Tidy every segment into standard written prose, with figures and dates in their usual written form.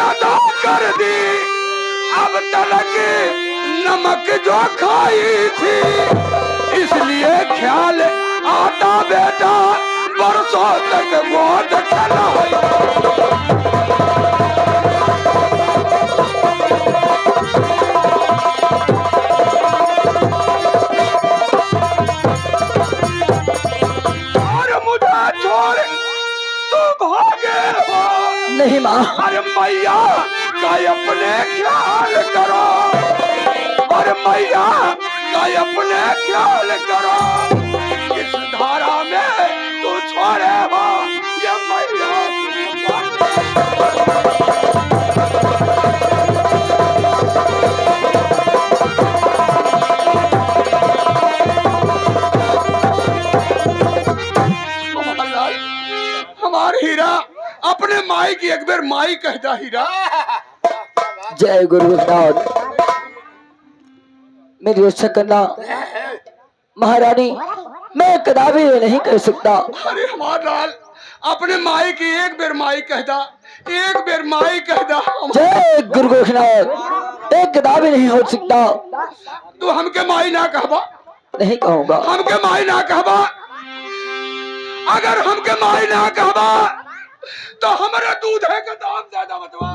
अदा कर दी अब तलक नमक जो खाई थी, इसलिए ख्याल आता बेटा बरसों तक गोद खिलाई। और मुझे छोड़ तू भागे हो? नहीं माँ। अरे मैया का अपने ख्याल करो, और मैया का अपने ख्याल करो। इस धारा में तू छोड़े हो ये मैया। हमार हीरा अपने माई की एक बार माई कहता हीरा। जय गुरु गोरखनाथ। मेरी रक्षा करना महारानी, मैं कदापि नहीं कर सकता। अरे हमार लाल अपने माई की एक बार माई कहता, एक बार माई कहता। जय गुरु गोरखनाथ, एक कदापि नहीं हो सकता। तू हमके माई ना कहबा? नहीं कहूँगा। हमके माई ना कहबा? अगर हमके माई ना कहबा तो हमारे दूध है का दाम ज्यादा बतवा।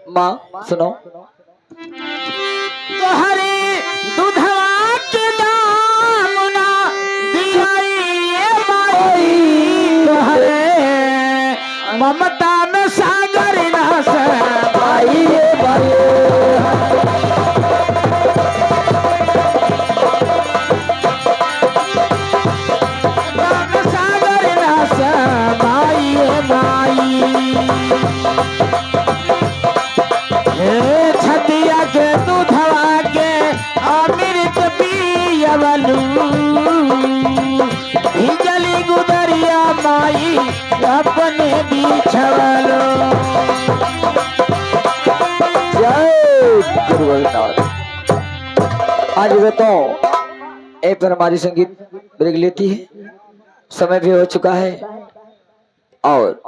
माँ सुनो। तोहरे दूधवा के दाम ना दिहाई माई, तोहरे ममता में सागर ना समाई भाई। सागर ना समाई माई। छतिया के दूधवा के अमृत पियवलू, भिजली गुदरिया माई अपने बिछवलू। जय गुरु गोरखनाथ। आज बताओ ए पर हमारी संगीत ब्रेक लेती है। समय भी हो चुका है और